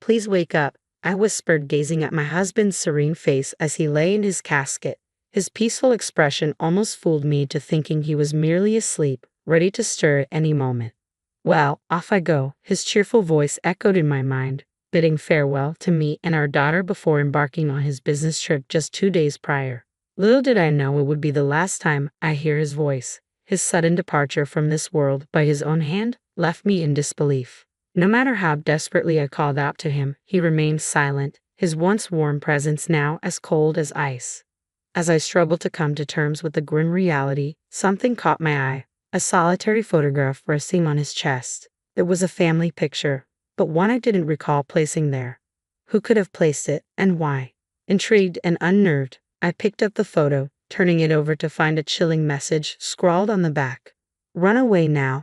Please wake up, I whispered, gazing at my husband's serene face as he lay in his casket. His peaceful expression almost fooled me to thinking he was merely asleep, ready to stir at any moment. Well, off I go, his cheerful voice echoed in my mind, bidding farewell to me and our daughter before embarking on his business trip just 2 days prior. Little did I know it would be the last time I hear his voice. His sudden departure from this world by his own hand left me in disbelief. No matter how desperately I called out to him, he remained silent, his once warm presence now as cold as ice. As I struggled to come to terms with the grim reality, something caught my eye, a solitary photograph resting on his chest. It was a family picture, but one I didn't recall placing there. Who could have placed it, and why? Intrigued and unnerved, I picked up the photo, turning it over to find a chilling message scrawled on the back. "Run away now."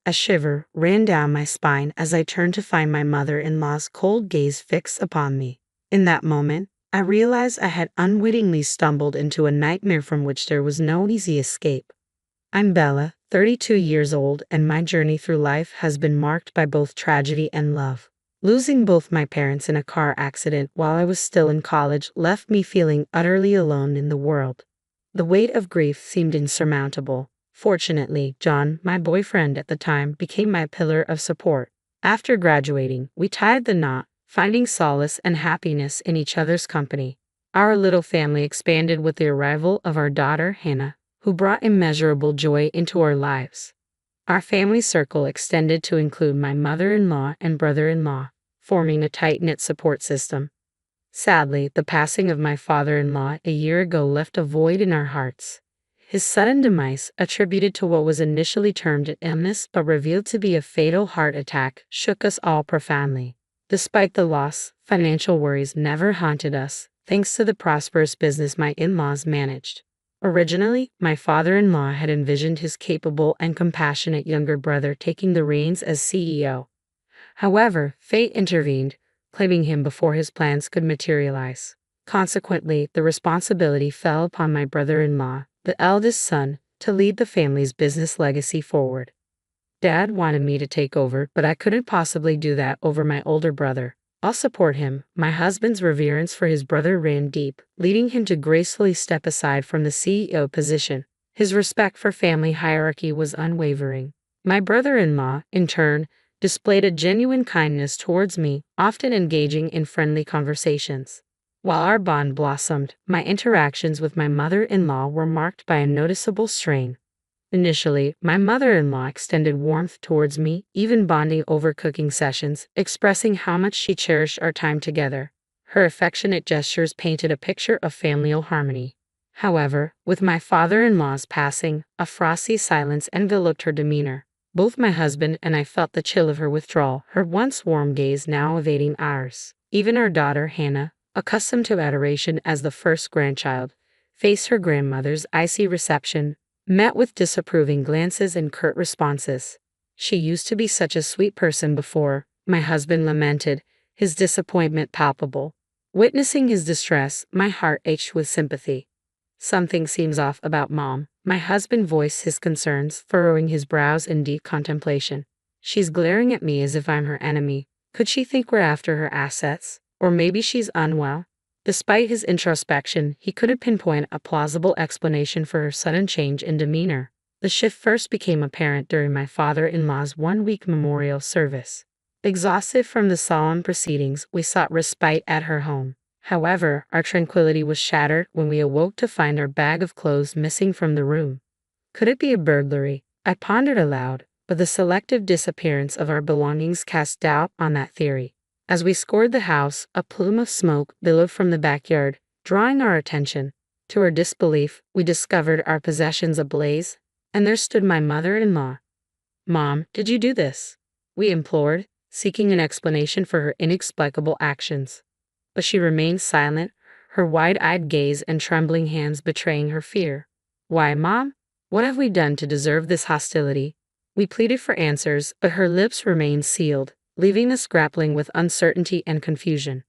A shiver ran down my spine as I turned to find my mother-in-law's cold gaze fixed upon me. In that moment, I realized I had unwittingly stumbled into a nightmare from which there was no easy escape. I'm Bella, 32 years old, and my journey through life has been marked by both tragedy and love. Losing both my parents in a car accident while I was still in college left me feeling utterly alone in the world. The weight of grief seemed insurmountable. Fortunately, John, my boyfriend at the time, became my pillar of support. After graduating, we tied the knot, finding solace and happiness in each other's company. Our little family expanded with the arrival of our daughter, Hannah, who brought immeasurable joy into our lives. Our family circle extended to include my mother-in-law and brother-in-law, forming a tight-knit support system. Sadly, the passing of my father-in-law a year ago left a void in our hearts. His sudden demise, attributed to what was initially termed an illness but revealed to be a fatal heart attack, shook us all profoundly. Despite the loss, financial worries never haunted us, thanks to the prosperous business my in-laws managed. Originally, my father-in-law had envisioned his capable and compassionate younger brother taking the reins as CEO. However, fate intervened, claiming him before his plans could materialize. Consequently, the responsibility fell upon my brother-in-law, the eldest son, to lead the family's business legacy forward. Dad wanted me to take over, but I couldn't possibly do that over my older brother. I'll support him. My husband's reverence for his brother ran deep, leading him to gracefully step aside from the CEO position. His respect for family hierarchy was unwavering. My brother-in-law, in turn, displayed a genuine kindness towards me, often engaging in friendly conversations. While our bond blossomed, my interactions with my mother-in-law were marked by a noticeable strain. Initially, my mother-in-law extended warmth towards me, even bonding over cooking sessions, expressing how much she cherished our time together. Her affectionate gestures painted a picture of familial harmony. However, with my father-in-law's passing, a frosty silence enveloped her demeanor. Both my husband and I felt the chill of her withdrawal, her once warm gaze now evading ours. Even our daughter, Hannah, accustomed to adoration as the first grandchild, faced her grandmother's icy reception, met with disapproving glances and curt responses. "She used to be such a sweet person before," my husband lamented, his disappointment palpable. Witnessing his distress, my heart ached with sympathy. "Something seems off about Mom," my husband voiced his concerns, furrowing his brows in deep contemplation. "She's glaring at me as if I'm her enemy. Could she think we're after her assets? Or maybe she's unwell?" Despite his introspection, he couldn't pinpoint a plausible explanation for her sudden change in demeanor. The shift first became apparent during my father-in-law's one-week memorial service. Exhausted from the solemn proceedings, we sought respite at her home. However, our tranquility was shattered when we awoke to find our bag of clothes missing from the room. Could it be a burglary? I pondered aloud, but the selective disappearance of our belongings cast doubt on that theory. As we scoured the house, a plume of smoke billowed from the backyard, drawing our attention. To our disbelief, we discovered our possessions ablaze, and there stood my mother-in-law. "Mom, did you do this?" we implored, seeking an explanation for her inexplicable actions. But she remained silent, her wide-eyed gaze and trembling hands betraying her fear. "Why, Mom? What have we done to deserve this hostility?" We pleaded for answers, but her lips remained sealed, leaving us grappling with uncertainty and confusion.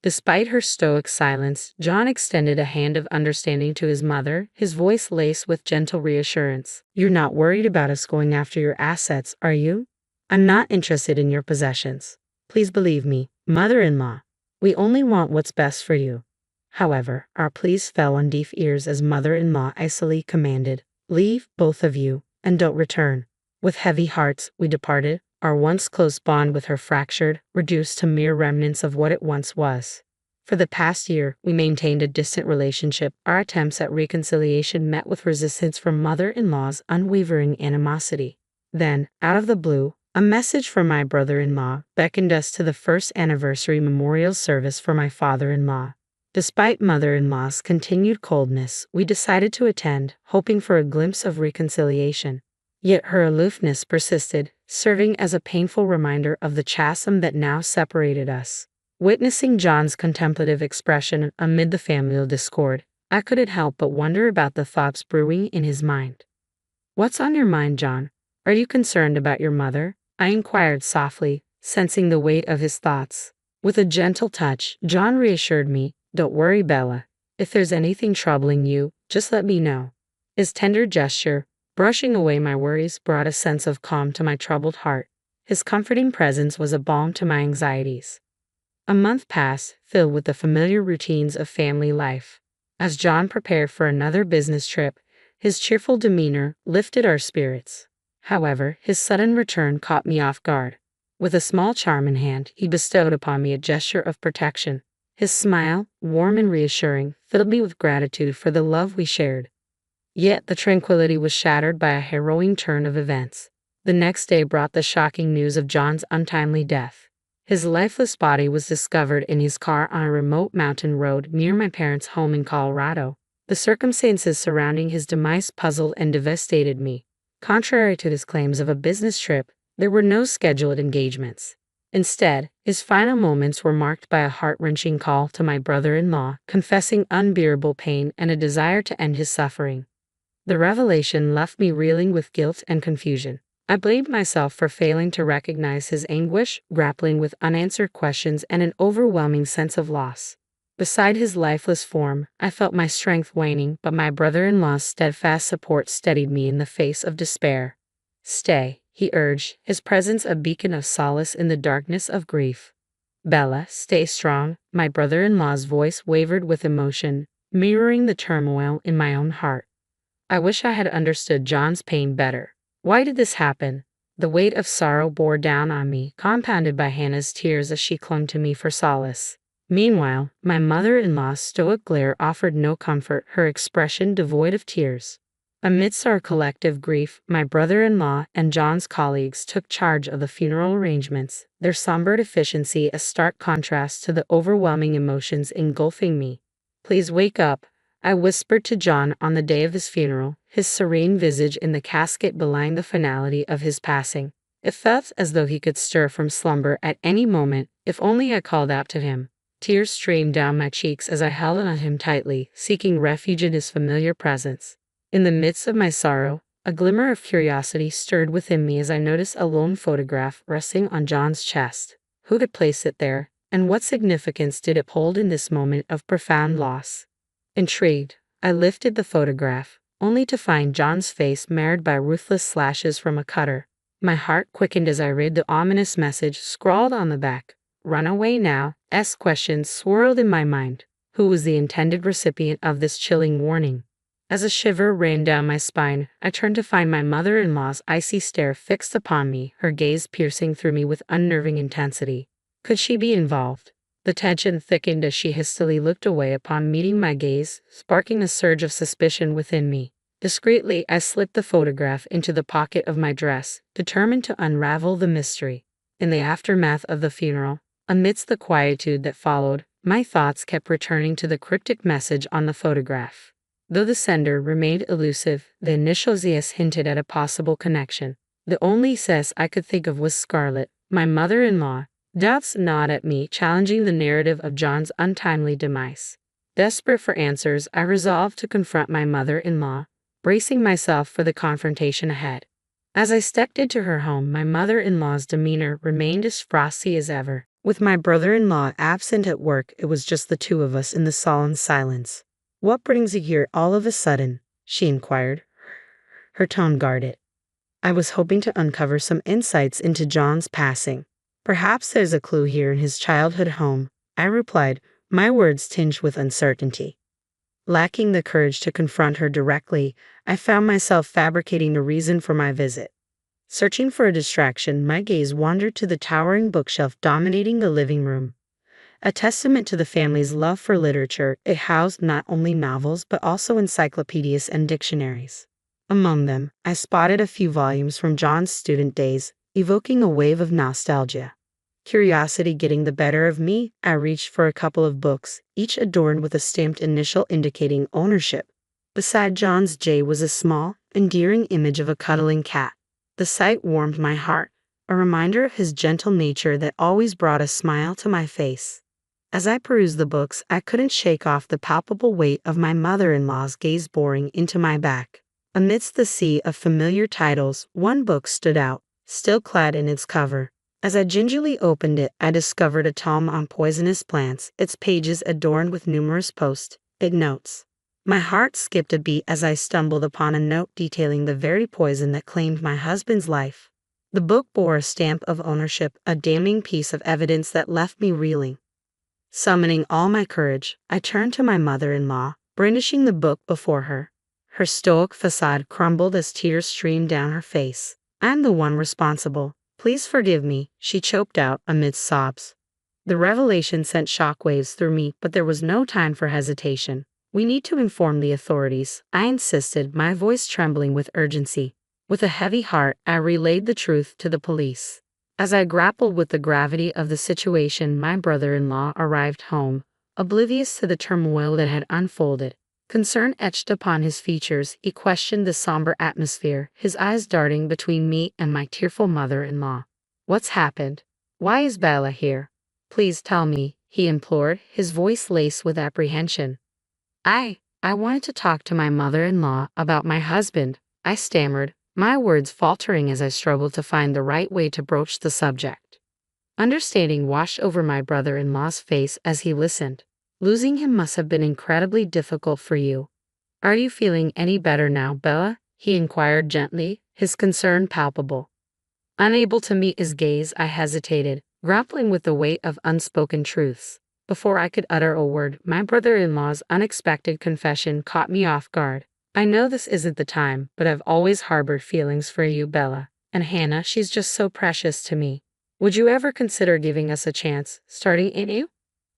Despite her stoic silence, John extended a hand of understanding to his mother, his voice laced with gentle reassurance. "You're not worried about us going after your assets, are you? I'm not interested in your possessions. Please believe me, mother-in-law. We only want what's best for you. However, our pleas fell on deaf ears as mother-in-law icily commanded, "Leave, both of you, and don't return." With heavy hearts, we departed, our once close bond with her fractured, reduced to mere remnants of what it once was. For the past year, we maintained a distant relationship. Our attempts at reconciliation met with resistance from mother-in-law's unwavering animosity. Then, out of the blue, a message from my brother-in-law beckoned us to the first anniversary memorial service for my father-in-law. Despite mother-in-law's continued coldness, we decided to attend, hoping for a glimpse of reconciliation. Yet her aloofness persisted, serving as a painful reminder of the chasm that now separated us. Witnessing John's contemplative expression amid the familial discord, I couldn't help but wonder about the thoughts brewing in his mind. "What's on your mind, John? Are you concerned about your mother?" I inquired softly, sensing the weight of his thoughts. With a gentle touch, John reassured me, "Don't worry, Bella. If there's anything troubling you, just let me know." His tender gesture, brushing away my worries, brought a sense of calm to my troubled heart. His comforting presence was a balm to my anxieties. A month passed, filled with the familiar routines of family life. As John prepared for another business trip, his cheerful demeanor lifted our spirits. However, his sudden return caught me off guard. With a small charm in hand, he bestowed upon me a gesture of protection. His smile, warm and reassuring, filled me with gratitude for the love we shared. Yet the tranquility was shattered by a harrowing turn of events. The next day brought the shocking news of John's untimely death. His lifeless body was discovered in his car on a remote mountain road near my parents' home in Colorado. The circumstances surrounding his demise puzzled and devastated me. Contrary to his claims of a business trip, there were no scheduled engagements. Instead, his final moments were marked by a heart-wrenching call to my brother-in-law, confessing unbearable pain and a desire to end his suffering. The revelation left me reeling with guilt and confusion. I blamed myself for failing to recognize his anguish, grappling with unanswered questions and an overwhelming sense of loss. Beside his lifeless form, I felt my strength waning, but my brother-in-law's steadfast support steadied me in the face of despair. "Stay," he urged, his presence a beacon of solace in the darkness of grief. "Bella, stay strong." My brother-in-law's voice wavered with emotion, mirroring the turmoil in my own heart. I wish I had understood John's pain better. Why did this happen? The weight of sorrow bore down on me, compounded by Hannah's tears as she clung to me for solace. Meanwhile, my mother-in-law's stoic glare offered no comfort, her expression devoid of tears. Amidst our collective grief, my brother-in-law and John's colleagues took charge of the funeral arrangements, their somber efficiency a stark contrast to the overwhelming emotions engulfing me. "Please wake up," I whispered to John on the day of his funeral, his serene visage in the casket belying the finality of his passing. It felt as though he could stir from slumber at any moment, if only I called out to him. Tears streamed down my cheeks as I held on him tightly, seeking refuge in his familiar presence. In the midst of my sorrow, a glimmer of curiosity stirred within me as I noticed a lone photograph resting on John's chest. Who had placed it there, and what significance did it hold in this moment of profound loss? Intrigued, I lifted the photograph, only to find John's face marred by ruthless slashes from a cutter. My heart quickened as I read the ominous message scrawled on the back. "Run away now." Questions swirled in my mind. Who was the intended recipient of this chilling warning? As a shiver ran down my spine, I turned to find my mother-in-law's icy stare fixed upon me, her gaze piercing through me with unnerving intensity. Could she be involved? The tension thickened as she hastily looked away upon meeting my gaze, sparking a surge of suspicion within me. Discreetly, I slipped the photograph into the pocket of my dress, determined to unravel the mystery. In the aftermath of the funeral, amidst the quietude that followed, my thoughts kept returning to the cryptic message on the photograph. Though the sender remained elusive, the initials "S" hinted at a possible connection. The only "S" I could think of was Scarlett, my mother-in-law. Doubts gnawed at me, challenging the narrative of John's untimely demise. Desperate for answers, I resolved to confront my mother-in-law, bracing myself for the confrontation ahead. As I stepped into her home, my mother-in-law's demeanor remained as frosty as ever. With my brother-in-law absent at work, it was just the two of us in the solemn silence. "What brings you here all of a sudden?" she inquired, her tone guarded. "I was hoping to uncover some insights into John's passing." Perhaps there's a clue here in his childhood home, I replied, my words tinged with uncertainty. Lacking the courage to confront her directly, I found myself fabricating a reason for my visit. Searching for a distraction, my gaze wandered to the towering bookshelf dominating the living room. A testament to the family's love for literature, it housed not only novels but also encyclopedias and dictionaries. Among them, I spotted a few volumes from John's student days, evoking a wave of nostalgia. Curiosity getting the better of me, I reached for a couple of books, each adorned with a stamped initial indicating ownership. Beside John's J was a small, endearing image of a cuddling cat. The sight warmed my heart, a reminder of his gentle nature that always brought a smile to my face. As I perused the books, I couldn't shake off the palpable weight of my mother-in-law's gaze boring into my back. Amidst the sea of familiar titles, one book stood out, still clad in its cover. As I gingerly opened it, I discovered a tome on poisonous plants, its pages adorned with numerous post-it notes. My heart skipped a beat as I stumbled upon a note detailing the very poison that claimed my husband's life. The book bore a stamp of ownership, a damning piece of evidence that left me reeling. Summoning all my courage, I turned to my mother-in-law, brandishing the book before her. Her stoic facade crumbled as tears streamed down her face. I'm the one responsible. Please forgive me, she choked out amidst sobs. The revelation sent shockwaves through me, but there was no time for hesitation. We need to inform the authorities, I insisted, my voice trembling with urgency. With a heavy heart, I relayed the truth to the police. As I grappled with the gravity of the situation, my brother-in-law arrived home, oblivious to the turmoil that had unfolded. Concern etched upon his features, he questioned the somber atmosphere, his eyes darting between me and my tearful mother-in-law. What's happened? Why is Bella here? Please tell me, he implored, his voice laced with apprehension. I wanted to talk to my mother-in-law about my husband, I stammered, my words faltering as I struggled to find the right way to broach the subject. Understanding washed over my brother-in-law's face as he listened. Losing him must have been incredibly difficult for you. Are you feeling any better now, Bella? He inquired gently, his concern palpable. Unable to meet his gaze, I hesitated, grappling with the weight of unspoken truths. Before I could utter a word, my brother-in-law's unexpected confession caught me off guard. I know this isn't the time, but I've always harbored feelings for you, Bella. And Hannah, she's just so precious to me. Would you ever consider giving us a chance, starting anew?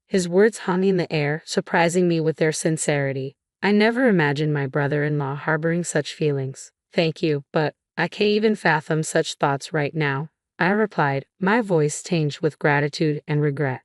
His words hung in the air, surprising me with their sincerity. I never imagined my brother-in-law harboring such feelings. Thank you, but I can't even fathom such thoughts right now, I replied, my voice tinged with gratitude and regret.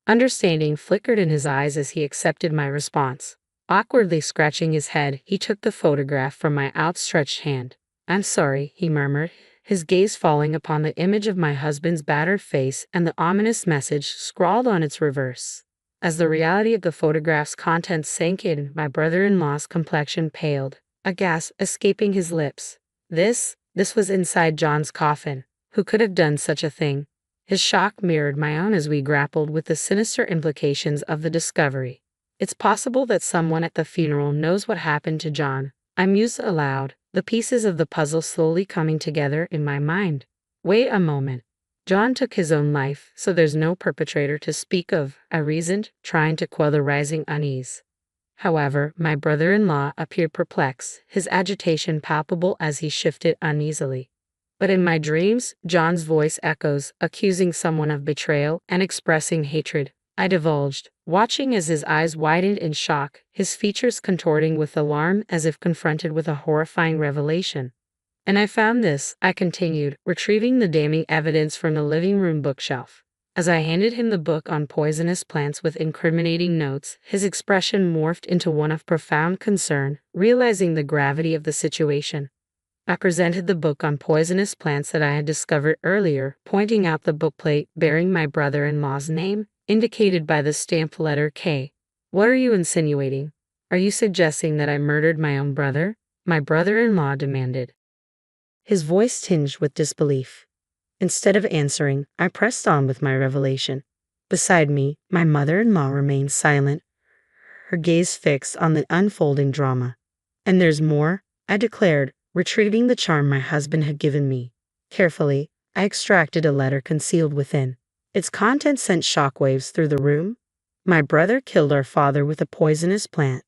Understanding flickered in his eyes as he accepted my response. Awkwardly scratching his head, he took the photograph from my outstretched hand. I'm sorry, he murmured, his gaze falling upon the image of my husband's battered face and the ominous message scrawled on its reverse. As the reality of the photograph's contents sank in, my brother-in-law's complexion paled, a gasp escaping his lips. This was inside John's coffin. Who could have done such a thing? His shock mirrored my own as we grappled with the sinister implications of the discovery. It's possible that someone at the funeral knows what happened to John, I mused aloud, the pieces of the puzzle slowly coming together in my mind. Wait a moment. John took his own life, so there's no perpetrator to speak of, I reasoned, trying to quell the rising unease. However, my brother-in-law appeared perplexed, his agitation palpable as he shifted uneasily. But in my dreams, John's voice echoes, accusing someone of betrayal and expressing hatred. I divulged, watching as his eyes widened in shock, his features contorting with alarm as if confronted with a horrifying revelation. And I found this, I continued, retrieving the damning evidence from the living room bookshelf. As I handed him the book on poisonous plants with incriminating notes, his expression morphed into one of profound concern, realizing the gravity of the situation. I presented the book on poisonous plants that I had discovered earlier, pointing out the bookplate bearing my brother-in-law's name, indicated by the stamped letter K. What are you insinuating? Are you suggesting that I murdered my own brother? My brother-in-law demanded, his voice tinged with disbelief. Instead of answering, I pressed on with my revelation. Beside me, my mother-in-law remained silent, her gaze fixed on the unfolding drama. And there's more, I declared, retrieving the charm my husband had given me. Carefully, I extracted a letter concealed within. Its contents sent shockwaves through the room. My brother killed our father with a poisonous plant.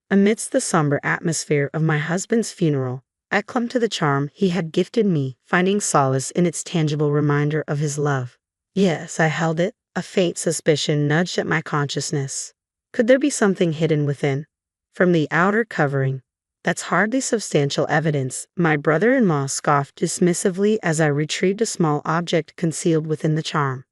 Amidst the somber atmosphere of my husband's funeral, I clung to the charm he had gifted me, finding solace in its tangible reminder of his love. Yes, I held it. A faint suspicion nudged at my consciousness. Could there be something hidden within? From the outer covering. That's hardly substantial evidence, my brother-in-law scoffed dismissively as I retrieved a small object concealed within the charm.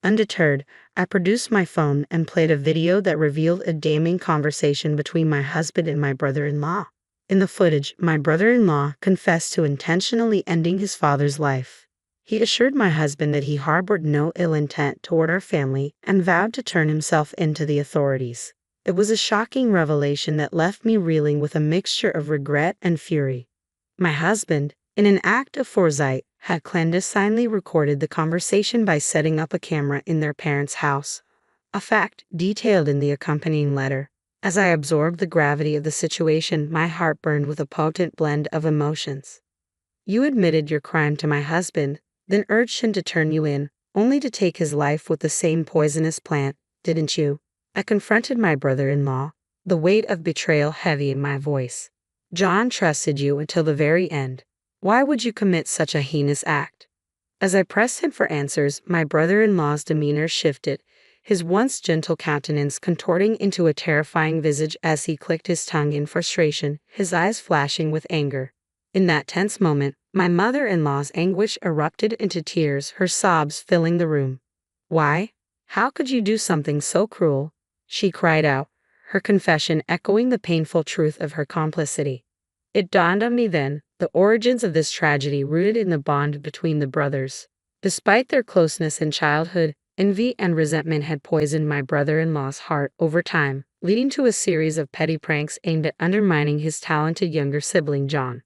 Undeterred, I produced my phone and played a video that revealed a damning conversation between my husband and my brother-in-law. In the footage, my brother-in-law confessed to intentionally ending his father's life. He assured my husband that he harbored no ill intent toward our family and vowed to turn himself in to the authorities. It was a shocking revelation that left me reeling with a mixture of regret and fury. My husband, in an act of foresight, had clandestinely recorded the conversation by setting up a camera in their parents' house, a fact detailed in the accompanying letter. As I absorbed the gravity of the situation, my heart burned with a potent blend of emotions. You admitted your crime to my husband, then urged him to turn you in, only to take his life with the same poisonous plant, didn't you? I confronted my brother-in-law, the weight of betrayal heavy in my voice. John trusted you until the very end. Why would you commit such a heinous act? As I pressed him for answers, my brother-in-law's demeanor shifted, his once gentle countenance contorting into a terrifying visage as he clicked his tongue in frustration, his eyes flashing with anger. In that tense moment, my mother-in-law's anguish erupted into tears, her sobs filling the room. Why? How could you do something so cruel? She cried out, her confession echoing the painful truth of her complicity. It dawned on me then, the origins of this tragedy rooted in the bond between the brothers. Despite their closeness in childhood, envy and resentment had poisoned my brother-in-law's heart over time, leading to a series of petty pranks aimed at undermining his talented younger sibling John.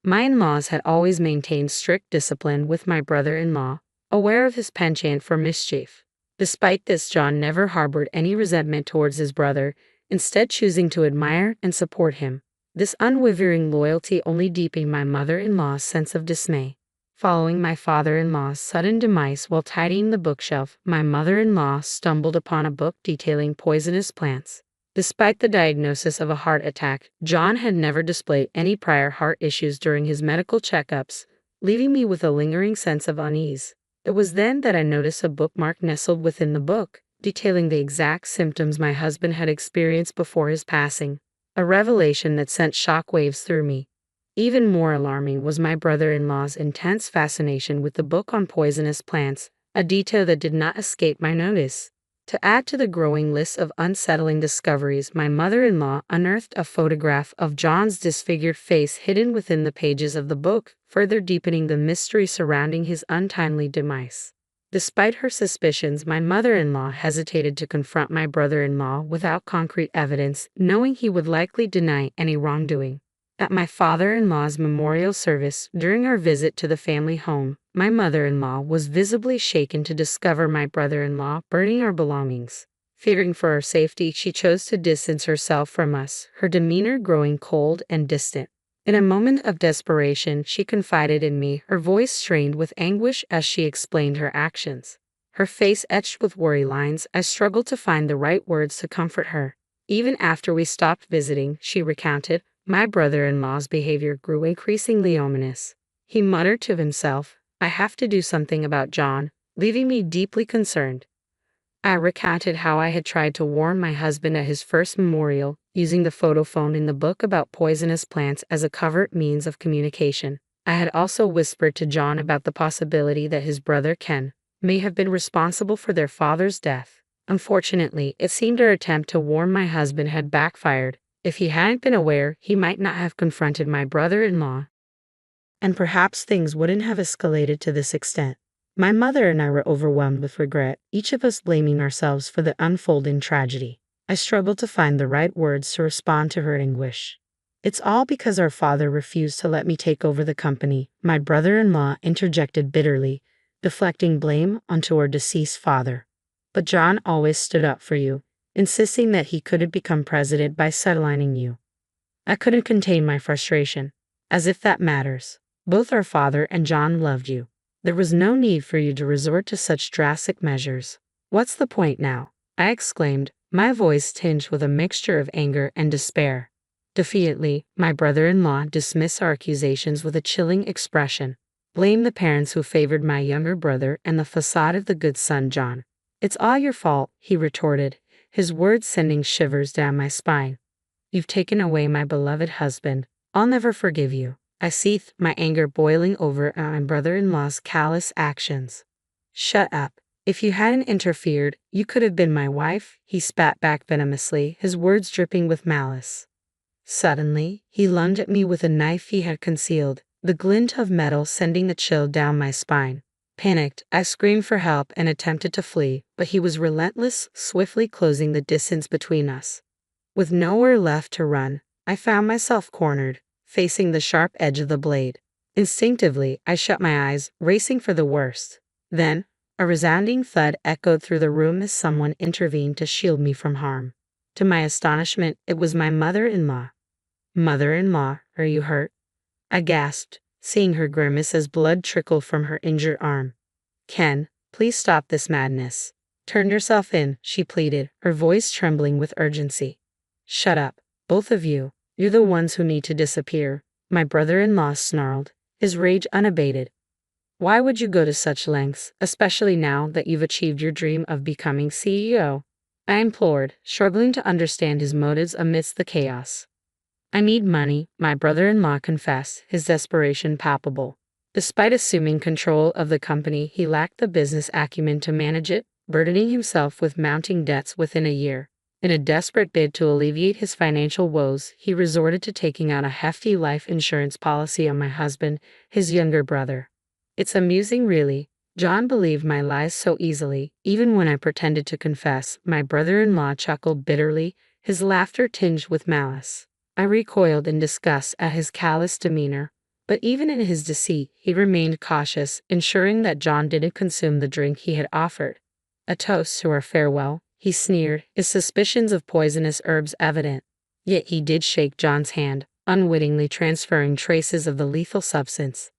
My in-laws had always maintained strict discipline with my brother-in-law, aware of his penchant for mischief. Despite this, John never harbored any resentment towards his brother, instead choosing to admire and support him. This unwavering loyalty only deepened my mother-in-law's sense of dismay. Following my father-in-law's sudden demise while tidying the bookshelf, my mother-in-law stumbled upon a book detailing poisonous plants. Despite the diagnosis of a heart attack, John had never displayed any prior heart issues during his medical checkups, leaving me with a lingering sense of unease. It was then that I noticed a bookmark nestled within the book, detailing the exact symptoms my husband had experienced before his passing, a revelation that sent shockwaves through me. Even more alarming was my brother-in-law's intense fascination with the book on poisonous plants, a detail that did not escape my notice. To add to the growing list of unsettling discoveries, my mother-in-law unearthed a photograph of John's disfigured face hidden within the pages of the book, further deepening the mystery surrounding his untimely demise. Despite her suspicions, my mother-in-law hesitated to confront my brother-in-law without concrete evidence, knowing he would likely deny any wrongdoing. At my father-in-law's memorial service, during our visit to the family home, my mother-in-law was visibly shaken to discover my brother-in-law burning our belongings. Fearing for our safety, she chose to distance herself from us, her demeanor growing cold and distant. In a moment of desperation, she confided in me, her voice strained with anguish as she explained her actions. Her face etched with worry lines, I struggled to find the right words to comfort her. Even after we stopped visiting, she recounted, my brother-in-law's behavior grew increasingly ominous. He muttered to himself, I have to do something about John, leaving me deeply concerned. I recounted how I had tried to warn my husband at his first memorial, using the photo phone in the book about poisonous plants as a covert means of communication. I had also whispered to John about the possibility that his brother Ken may have been responsible for their father's death. Unfortunately, it seemed our attempt to warn my husband had backfired. If he hadn't been aware, he might not have confronted my brother-in-law, and perhaps things wouldn't have escalated to this extent. My mother and I were overwhelmed with regret, each of us blaming ourselves for the unfolding tragedy. I struggled to find the right words to respond to her anguish. It's all because our father refused to let me take over the company, my brother-in-law interjected bitterly, deflecting blame onto our deceased father. But John always stood up for you, insisting that he couldn't become president by sidelining you. I couldn't contain my frustration. As if that matters. Both our father and John loved you. There was no need for you to resort to such drastic measures. What's the point now? I exclaimed, my voice tinged with a mixture of anger and despair. Defiantly, my brother-in-law dismissed our accusations with a chilling expression. Blame the parents who favored my younger brother and the facade of the good son John. It's all your fault, he retorted, his words sending shivers down my spine. You've taken away my beloved husband. I'll never forgive you. I seethed, my anger boiling over at my brother-in-law's callous actions. Shut up. If you hadn't interfered, you could have been my wife, he spat back venomously, his words dripping with malice. Suddenly, he lunged at me with a knife he had concealed, the glint of metal sending a chill down my spine. Panicked, I screamed for help and attempted to flee, but he was relentless, swiftly closing the distance between us. With nowhere left to run, I found myself cornered, facing the sharp edge of the blade. Instinctively, I shut my eyes, racing for the worst. Then, a resounding thud echoed through the room as someone intervened to shield me from harm. To my astonishment, it was my mother-in-law. Mother-in-law, are you hurt? I gasped, seeing her grimace as blood trickled from her injured arm. Ken, please stop this madness. Turn yourself in, she pleaded, her voice trembling with urgency. Shut up, both of you. You're the ones who need to disappear, my brother-in-law snarled, his rage unabated. Why would you go to such lengths, especially now that you've achieved your dream of becoming CEO? I implored, struggling to understand his motives amidst the chaos. I need money, my brother-in-law confessed, his desperation palpable. Despite assuming control of the company, he lacked the business acumen to manage it, burdening himself with mounting debts within a year. In a desperate bid to alleviate his financial woes, he resorted to taking out a hefty life insurance policy on my husband, his younger brother. It's amusing, really. John believed my lies so easily, even when I pretended to confess, my brother-in-law chuckled bitterly, his laughter tinged with malice. I recoiled in disgust at his callous demeanor, but even in his deceit, he remained cautious, ensuring that John didn't consume the drink he had offered. A toast to our farewell, he sneered, his suspicions of poisonous herbs evident. Yet he did shake John's hand, unwittingly transferring traces of the lethal substance.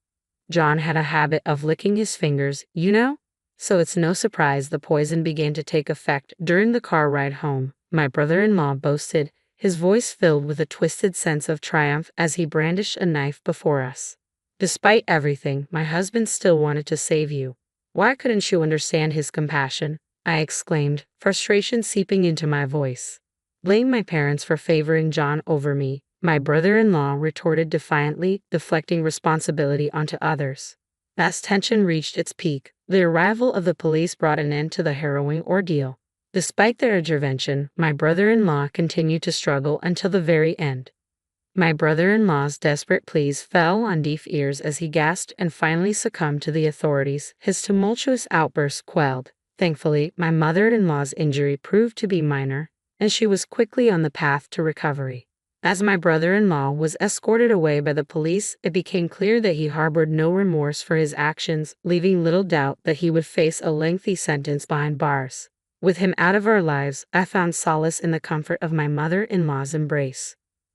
John had a habit of licking his fingers, you know? So it's no surprise the poison began to take effect during the car ride home, my brother-in-law boasted, his voice filled with a twisted sense of triumph as he brandished a knife before us. Despite everything, my husband still wanted to save you. Why couldn't you understand his compassion? I exclaimed, frustration seeping into my voice. Blame my parents for favoring John over me, my brother-in-law retorted defiantly, deflecting responsibility onto others. As tension reached its peak, the arrival of the police brought an end to the harrowing ordeal. Despite their intervention, my brother-in-law continued to struggle until the very end. My brother-in-law's desperate pleas fell on deaf ears as he gasped and finally succumbed to the authorities, his tumultuous outbursts quelled. Thankfully, my mother-in-law's injury proved to be minor, and she was quickly on the path to recovery. As my brother-in-law was escorted away by the police, it became clear that he harbored no remorse for his actions, leaving little doubt that he would face a lengthy sentence behind bars. With him out of our lives, I found solace in the comfort of my mother-in-law's embrace.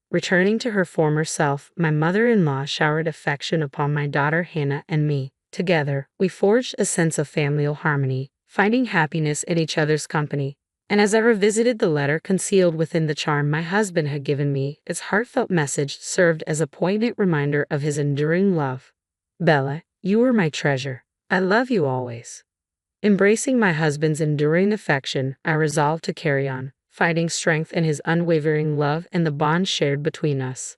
Returning to her former self, my mother-in-law showered affection upon my daughter Hannah and me. Together, we forged a sense of familial harmony, finding happiness in each other's company. And as I revisited the letter concealed within the charm my husband had given me, its heartfelt message served as a poignant reminder of his enduring love. Bella, you are my treasure. I love you always. Embracing my husband's enduring affection, I resolved to carry on, finding strength in his unwavering love and the bond shared between us.